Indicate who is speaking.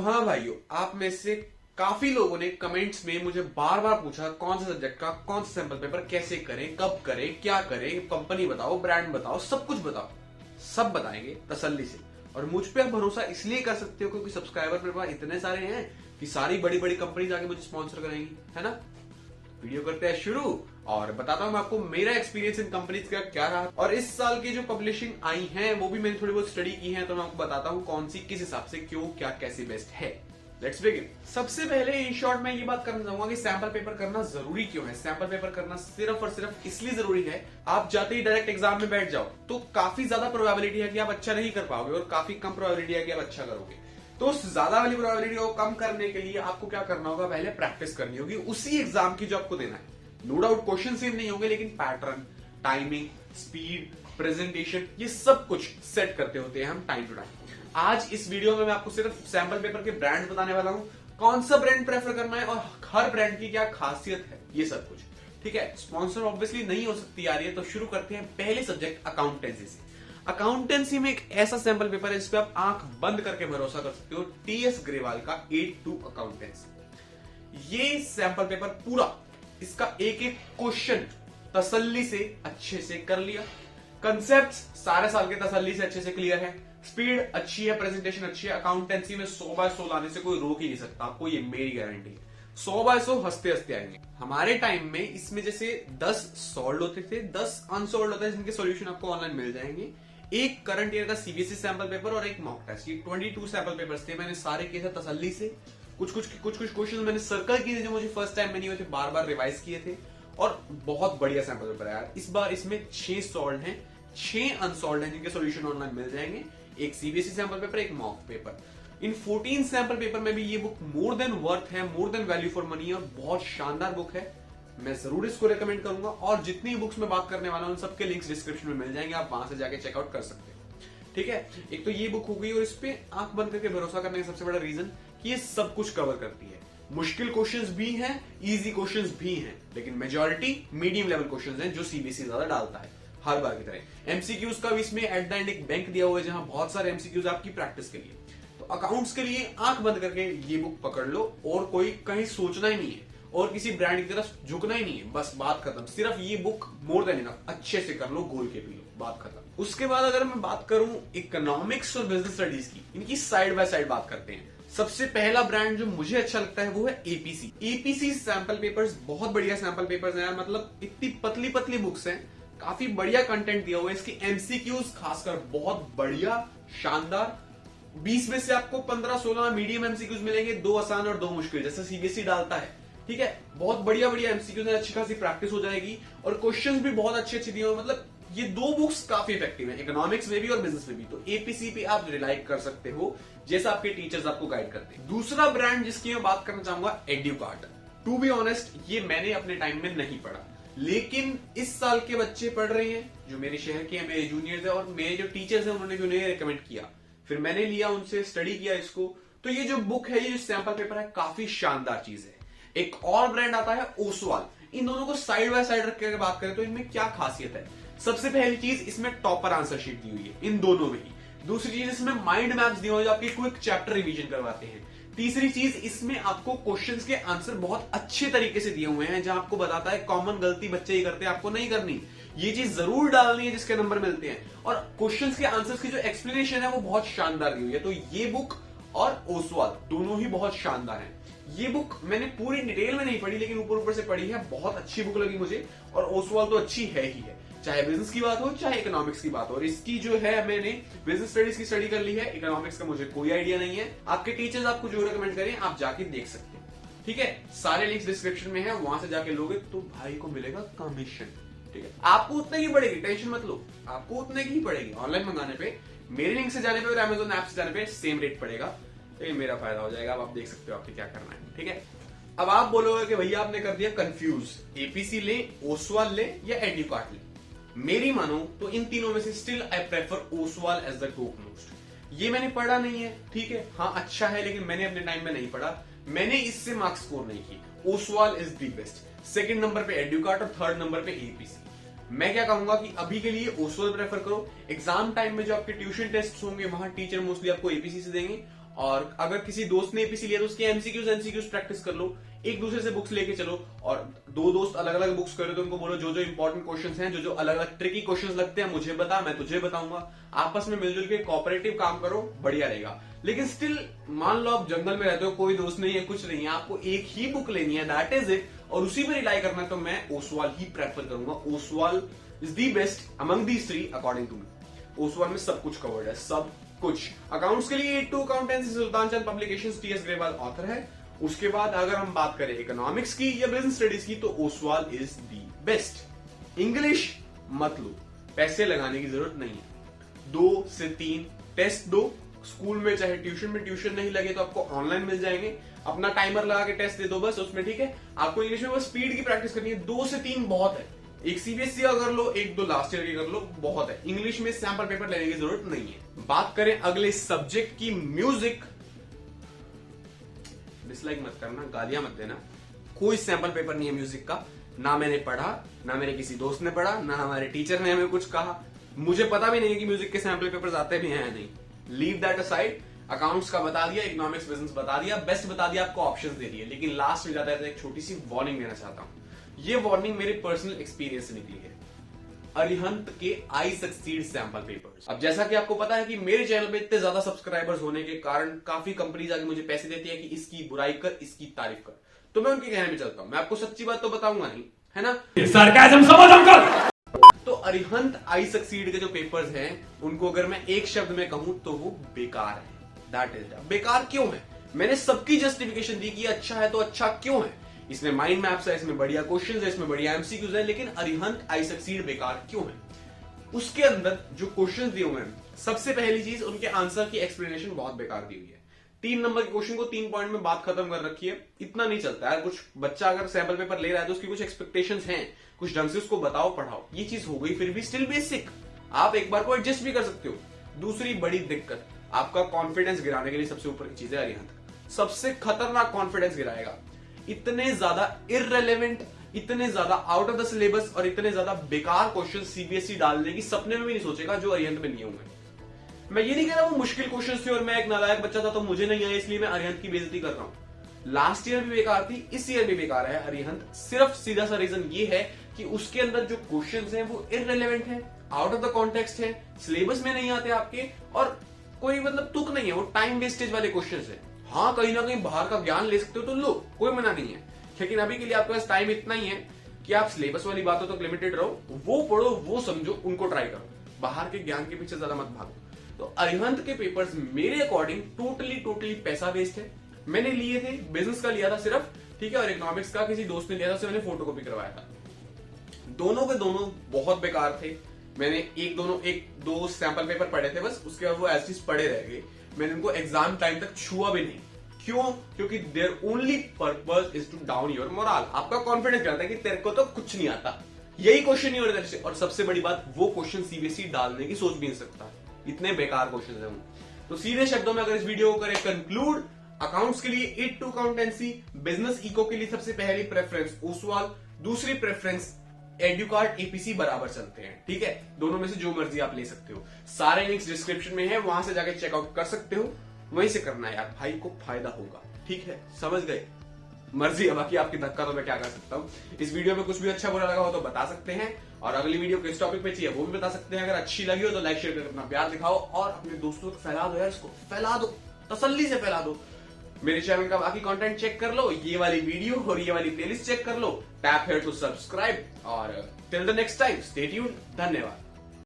Speaker 1: हाँ भाइयों, आप में से काफी लोगों ने कमेंट्स में मुझे बार बार पूछा कौन सा सब्जेक्ट का कौन सा सैंपल पेपर कैसे करें, कब करें, क्या करें, कंपनी बताओ, ब्रांड बताओ, सब कुछ बताओ। सब बताएंगे तसल्ली से। और मुझ पे आप भरोसा इसलिए कर सकते हो क्योंकि सब्सक्राइबर मेरे पास इतने सारे हैं कि सारी बड़ी बड़ी कंपनीज आगे मुझे स्पॉन्सर करेंगी, है ना। वीडियो करते हैं शुरू और बताता हूं मैं आपको मेरा एक्सपीरियंस इन कंपनीज का क्या रहा। और इस साल की जो पब्लिशिंग आई है वो भी मैंने थोड़ी बहुत स्टडी की है, तो मैं आपको बताता हूं कौन सी किस हिसाब से क्यों क्या कैसी बेस्ट है। Let's begin. सबसे पहले इन शॉर्ट मैं ये बात करना चाहूंगा कि सैंपल पेपर करना जरूरी क्यों है। सैंपल पेपर करना सिर्फ और सिर्फ इसलिए जरूरी है, आप जाते ही डायरेक्ट एग्जाम में बैठ जाओ तो काफी ज्यादा प्रोबेबिलिटी है कि आप अच्छा नहीं कर पाओगे और काफी कम प्रोबेबिलिटी है कि आप अच्छा करोगे। तो उस ज्यादा वाली प्रोबेबिलिटी को कम करने के लिए आपको क्या करना होगा, पहले प्रैक्टिस करनी होगी उसी एग्जाम की जो आपको देना है। नो डाउट क्वेश्चन सेम नहीं होंगे, लेकिन पैटर्न, टाइमिंग, स्पीड, प्रेजेंटेशन, ये सब कुछ सेट करते होते हैं हम टाइम टू टाइम। आज इस वीडियो में मैं आपको सिर्फ सैंपल पेपर के ब्रांड बताने वाला हूं, कौन सा ब्रांड प्रेफर करना है और हर ब्रांड की क्या खासियत है, ये सब कुछ। ठीक है, स्पॉन्सर ऑब्वियसली नहीं हो सकती यार ये, तो शुरू करते हैं पहले सब्जेक्ट अकाउंटेंसी से। अकाउंटेंसी में एक ऐसा सैंपल पेपर है जिसपे आप आंख बंद करके भरोसा कर सकते हो, टीएस ग्रेवाल का 8-2 अकाउंटेंसी। ये सैंपल पेपर पूरा, इसका एक एक क्वेश्चन तसल्ली से अच्छे से कर लिया, कंसेप्ट सारे साल के तसल्ली से अच्छे से क्लियर है, स्पीड अच्छी है, प्रेजेंटेशन अच्छी है। अकाउंटेंसी में 100/100 लाने से कोई रोक ही नहीं सकता आपको, ये मेरी गारंटी है। 100/100 हंसते हंसते आएंगे। हमारे टाइम में इसमें जैसे 10 सॉल्व होते थे, 10 अनसॉल्व होते थे, जिनके सॉल्यूशन आपको ऑनलाइन मिल जाएंगे। एक करंट ईयर का सीबीएसई सैंपल पेपर और एक मॉक टेस्ट, ये 22 सैंपल पेपर्स थे। मैंने सारे किए थे तसल्ली से। कुछ क्वेश्चन मैंने सर्कल किए थे जो मुझे फर्स्ट टाइम में नहीं हुए थे, बार बार रिवाइज किए थे। और बहुत बढ़िया सैंपल पेपर है यार। इस बार इसमें 6 सॉल्व हैं, 6 अनसॉल्व हैं, जिनके सॉल्यूशन ऑनलाइन मिल जाएंगे। एक सीबीएसई सैंपल पेपर, एक मॉक पेपर। इन 14 सैंपल पेपर में भी ये बुक मोर देन वर्थ है, more than value for money है और बहुत शानदार बुक है। मैं जरूर इसको रेकमेंड करूंगा और जितनी बुक्स में बात करने वाला हूं उन सबके लिंक्स डिस्क्रिप्शन में मिल जाएंगे, आप वहां से जाके चेकआउट कर सकते हैं। ठीक है, एक तो ये बुक हो गई और इस पे आंख बंद करके भरोसा करने का सबसे बड़ा रीजन कि ये सब कुछ कवर करती है। मुश्किल क्वेश्चंस भी हैं, इजी क्वेश्चंस भी हैं, लेकिन मेजॉरिटी मीडियम लेवल क्वेश्चंस हैं जो सीबीएसई ज्यादा डालता है हर बार की तरह। एमसीक्यूज का भी इसमें एट द एंड एक बैंक दिया हुआ है जहां बहुत सारे एमसीक्यूज आपकी प्रैक्टिस के लिए। तो अकाउंट्स के लिए आंख बंद करके ये बुक पकड़ लो और कोई कहीं सोचना ही नहीं है और किसी ब्रांड की तरफ झुकना ही नहीं है, बस बात खत्म। सिर्फ ये बुक मोर देन इनफ, अच्छे से कर लो, घोल के पी लो, बात खत्म। उसके बाद अगर मैं बात करूं इकोनॉमिक्स और बिजनेस स्टडीज की, इनकी साइड बाय साइड बात करते हैं। सबसे पहला ब्रांड जो मुझे अच्छा लगता है वो है एपीसी। एपीसी सैंपल पेपर्स बहुत बढ़िया सैंपल पेपर्स हैं यार, मतलब इतनी पतली पतली बुक्स हैं, काफी बढ़िया कंटेंट दिया हुआ है। इसकी एमसीक्यूज खासकर बहुत बढ़िया, शानदार। 20 में से आपको 15-16 मीडियम एमसीक्यूज मिलेंगे, 2 आसान और 2 मुश्किल, जैसे सीबीएसई डालता है। ठीक है, बहुत बढ़िया बढ़िया एमसीक्यूज है, अच्छी खासी प्रैक्टिस हो जाएगी और क्वेश्चंस भी बहुत अच्छे अच्छे दिए हुए। मतलब ये 2 बुक्स काफी इफेक्टिव है, इकोनॉमिक्स में भी और बिजनेस में भी। तो एपीसी पे आप रिलाई कर सकते हो, जैसा आपके टीचर्स आपको गाइड करते हैं। दूसरा ब्रांड जिसकी मैं बात करना चाहूंगा, एड्यूकार्ट। टू बी ऑनेस्ट, ये मैंने अपने टाइम में नहीं पढ़ा, लेकिन इस साल के बच्चे पढ़ रहे हैं जो मेरे शहर के हैं, मेरे जूनियर्स हैं, और मेरे जो टीचर्स हैं उन्होंने भी उन्हें रिकमेंड किया, फिर मैंने लिया, उनसे स्टडी किया इसको। तो ये जो बुक है, ये जो सैंपल पेपर है, काफी शानदार चीज है। एक और ब्रांड आता है ओसवाल। इन दोनों को साइड बाय साइड रख के बात करें तो इनमें क्या खासियत है। सबसे पहली चीज, इसमें टॉपर आंसर शीट दी हुई है, इन दोनों में ही। दूसरी चीज, इसमें माइंड मैप्स दिए हुए जो आपकी क्विक चैप्टर रिवीजन करवाते हैं। तीसरी चीज, इसमें आपको क्वेश्चंस के आंसर बहुत अच्छे तरीके से दिए हुए हैं, जहां आपको बताता है कॉमन गलती बच्चे ही करते हैं, आपको नहीं करनी, ये चीज जरूर डालनी है जिसके नंबर मिलते हैं। और क्वेश्चंस के आंसर्स की जो एक्सप्लेनेशन है वो बहुत शानदार दी हुई है। तो ये बुक और ओसवाल दोनों ही बहुत शानदार है। ये बुक मैंने पूरी डिटेल में नहीं पढ़ी, लेकिन ऊपर ऊपर से पढ़ी है, बहुत अच्छी बुक लगी मुझे। और ओसवाल तो अच्छी है ही है, चाहे बिजनेस की बात हो चाहे इकोनॉमिक्स की बात हो। और इसकी जो है, मैंने बिजनेस स्टडीज की स्टडी कर ली है, इकोनॉमिक्स का मुझे कोई आइडिया नहीं है। आपके टीचर्स आपको जो रिकमेंड करें आप जाके देख सकते हैं। ठीक है, सारे लिंक्स डिस्क्रिप्शन में है, वहां से जाके लोगे तो भाई को मिलेगा कमीशन। ठीक है, आपको उतने की पड़ेगी, टेंशन मत लो, आपको उतने की ही पड़ेगी। ऑनलाइन मंगाने पे, मेरे लिंक से जाने पे और अमेजोन ऐप से जाने पे सेम रेट पड़ेगा। तो मेरा फायदा हो जाएगा, अब आप देख सकते हो आपके क्या करना है। ठीक है, अब आप बोलोगे कि भैया आपने कर दिया कंफ्यूज, एपीसी ले, ओसवाल ले या एड्यूकार्ट ले। मेरी मानो तो इन तीनों में से still I prefer Oswaal as the top most. ये मैंने पढ़ा नहीं है, ठीक है, हाँ अच्छा है, लेकिन मैंने अपने टाइम में नहीं पढ़ा, मैंने इससे मार्क्स स्कोर नहीं की। Oswal is the best. Second number पे एड्यूकार्ट और थर्ड नंबर पे एपीसी। मैं क्या कहूंगा कि अभी के लिए ओसवाल प्रेफर करो। एग्जाम टाइम में जो आपके ट्यूशन टेस्ट होंगे वहां टीचर मोस्टली आपको एपीसी से देंगे, और अगर किसी दोस्त ने एपीसी लिया तो उसके एमसीक्यूज प्रैक्टिस कर लो, एक दूसरे से बुक्स लेके चलो, और दो दोस्त अलग अलग बुक्स करो तो उनको बोलो जो जो इंपॉर्टेंट क्वेश्चंस हैं, जो जो अलग अलग ट्रिकी क्वेश्चंस लगते हैं मुझे बता, मैं तुझे बताऊंगा। आपस में मिलजुल के कोऑपरेटिव काम करो, बढ़िया रहेगा। लेकिन स्टिल मान लो आप जंगल में रहते हो, कोई दोस्त नहीं है, कुछ नहीं है, आपको एक ही बुक लेनी है, दैट इज इट, और उसी पर रिलाई करना है, तो मैं ओसवाल ही प्रेफर करूंगा। Oswaal is the best among these three according to me. Oswaal में सब कुछ कवर्ड है, सब कुछ। अकाउंट्स के लिए 8 to accountancy Sultan Chand publications, TS Grewal author है। उसके बाद अगर हम बात करें इकोनॉमिक्स की या बिजनेस स्टडीज की, तो Oswal is the best. English मत लो, पैसे लगाने की जरूरत नहीं है। 2 से 3 टेस्ट दो, स्कूल में चाहे ट्यूशन में, ट्यूशन नहीं लगे तो आपको ऑनलाइन मिल जाएंगे, अपना टाइमर लगा के टेस्ट दे दो बस उसमें, ठीक है। आपको इंग्लिश में बस स्पीड की प्रैक्टिस करनी है, 2 से 3 बहुत है। एक सीबीएसई का कर लो, 1-2 लास्ट ईयर की कर लो, बहुत है। इंग्लिश में सैंपल पेपर लेने की जरूरत नहीं है। बात करें अगले सब्जेक्ट की, म्यूजिक, डिसलाइक मत करना, गालियां मत देना, कोई सैंपल पेपर नहीं है म्यूजिक का। ना मैंने पढ़ा, ना मेरे किसी दोस्त ने पढ़ा, ना हमारे टीचर ने हमें कुछ कहा, मुझे पता भी नहीं है कि म्यूजिक के सैंपल पेपर्स आते भी हैं या नहीं। Leave that aside. अकाउंट्स का बता दिया, इकोनॉमिक्स बिजनेस बता दिया, बेस्ट बता दिया, आपको ऑप्शंस दे दिए। लेकिन लास्ट में जाता है तो एक छोटी सी वार्निंग देना चाहता हूं। ये वार्निंग मेरे पर्सनल एक्सपीरियंस से निकली है। अरिहंत के आई सक्सीड सैंपल पेपर्स। अब जैसा कि आपको पता है कि मेरे चैनल पे इतने ज्यादा सब्सक्राइबर्स होने के कारण काफी कंपनीज आके मुझे पैसे देती है कि इसकी बुराई कर, इसकी तारीफ कर, तो मैं उनके कहने में चलता हूं। मैं आपको सच्ची बात तो बताऊंगा नहीं, है ना।
Speaker 2: सरकाज़म समझ अंकल।
Speaker 1: तो अरिहंत आई सक्सीड के जो पेपर्स हैं, उनको अगर मैं एक शब्द में कहूं तो वो बेकार है। दैट इज बेकार। क्यों है? मैंने सबकी जस्टिफिकेशन दी कि अच्छा है तो अच्छा क्यों है। इसमें माइंड मैप्स है, इसमें बढ़िया क्वेश्चंस है, इसमें बढ़िया एमसीक्यूज है, लेकिन अरिहंत आई सक्सीड बेकार क्यों है? उसके अंदर जो क्वेश्चंस दिए हुए हैं, सबसे पहली चीज उनके आंसर की एक्सप्लेनेशन बहुत बेकार दी हुई है। 3 नंबर के क्वेश्चन को 3 पॉइंट में बात खत्म कर रखी है। इतना नहीं चलता है। कुछ बच्चा अगर सैंपल पेपर ले रहा है तो उसकी कुछ एक्सपेक्टेशंस हैं, कुछ ढंग से उसको बताओ, पढ़ाओ। ये चीज हो गई, फिर भी स्टिल बेसिक, आप एक बार को एडजस्ट भी कर सकते हो। दूसरी बड़ी दिक्कत, आपका कॉन्फिडेंस गिराने के लिए सबसे ऊपर की चीज है अरिहंत। सबसे खतरनाक कॉन्फिडेंस गिराएगा। इतने ज्यादा इररेलेवेंट, इतने ज्यादा आउट ऑफ द सिलेबस और इतने ज्यादा बेकार क्वेश्चन सीबीएसई डालने की सपने में भी नहीं सोचेगा जो अरिहंत में लिए हुए। मैं ये नहीं कह रहा वो मुश्किल क्वेश्चन थे और मैं एक नालायक बच्चा था तो मुझे नहीं आया इसलिए मैं अरिहंत की बेइज्जती कर रहा हूं। लास्ट ईयर भी बेकार थी, इस ईयर भी बेकार है अरिहंत। सिर्फ सीधा सा रीजन ये है कि उसके अंदर जो क्वेश्चंस हैं वो इररेलेवेंट है, आउट ऑफ द कॉन्टेक्स्ट है, सिलेबस में नहीं आते आपके, और कोई मतलब तुक नहीं है, वो टाइम वेस्टेज वाले क्वेश्चंस है। हाँ, कहीं ना कहीं बाहर का ज्ञान ले सकते हो तो लो, कोई मना नहीं है, लेकिन अभी के लिए आपके पास टाइम इतना ही है कि आप सिलेबस वाली बातों तक लिमिटेड रहो, वो पढ़ो, वो समझो, उनको ट्राई करो, बाहर के ज्ञान के पीछे ज्यादा मत भागो। तो अरिहंत के पेपर्स मेरे अकॉर्डिंग टोटली पैसा वेस्ट है। मैंने लिए थे, बिजनेस का लिया था सिर्फ, ठीक है, और इकोनॉमिक्स का किसी दोस्त ने लिया था, उससे मैंने फोटोकॉपी करवाया था। दोनों के दोनों बहुत बेकार थे। मैंने एक दो सैंपल पेपर पढ़े थे बस, उसके बाद वो ऐसे पढ़े रह गए। मैंने उनको एग्जाम टाइम तक छुआ भी नहीं। क्यों? क्योंकि there only purpose is to down your moral. आपका कॉन्फिडेंस रहता है कि तेरे को तो कुछ नहीं आता, यही क्वेश्चन नहीं हो रहा है। और सबसे बड़ी बात, वो क्वेश्चन सीबीएसई डालने की सोच भी नहीं सकता, इतने बेकार क्वेश्चन है वो। तो सीधे शब्दों में अगर इस वीडियो को करें कंक्लूड, अकाउंट्स के लिए 8 to अकाउंटेंसी, बिजनेस इको के लिए सबसे पहली प्रेफरेंस ओसवाल, दूसरी प्रेफरेंस एडुकार्ड एपीसी बराबर चलते हैं, ठीक है। दोनों में से जो मर्जी आप ले सकते हो, सारे लिंक्स डिस्क्रिप्शन में है, वहां से जाके चेकआउट कर सकते हो। वहीं से करना है यार, भाई को फायदा होगा, ठीक है, समझ गए। मर्जी है, बाकी आपकी धक्का तो मैं क्या कर सकता हूं। इस वीडियो में कुछ भी अच्छा बुरा लगा हो तो बता सकते हैं, और अगली वीडियो किस टॉपिक पे चाहिए वो भी बता सकते हैं। अगर अच्छी लगी हो तो लाइक शेयर करके अपना प्यार दिखाओ और अपने दोस्तों को फैला दो यार, इसको फैला दो, तसल्ली से फैला दो। मेरे चैनल का बाकी कंटेंट चेक कर लो, ये वाली वीडियो और ये वाली प्लेलिस्ट चेक कर लो, टैप हियर टू सब्सक्राइब, और till the next time stay tuned. धन्यवाद।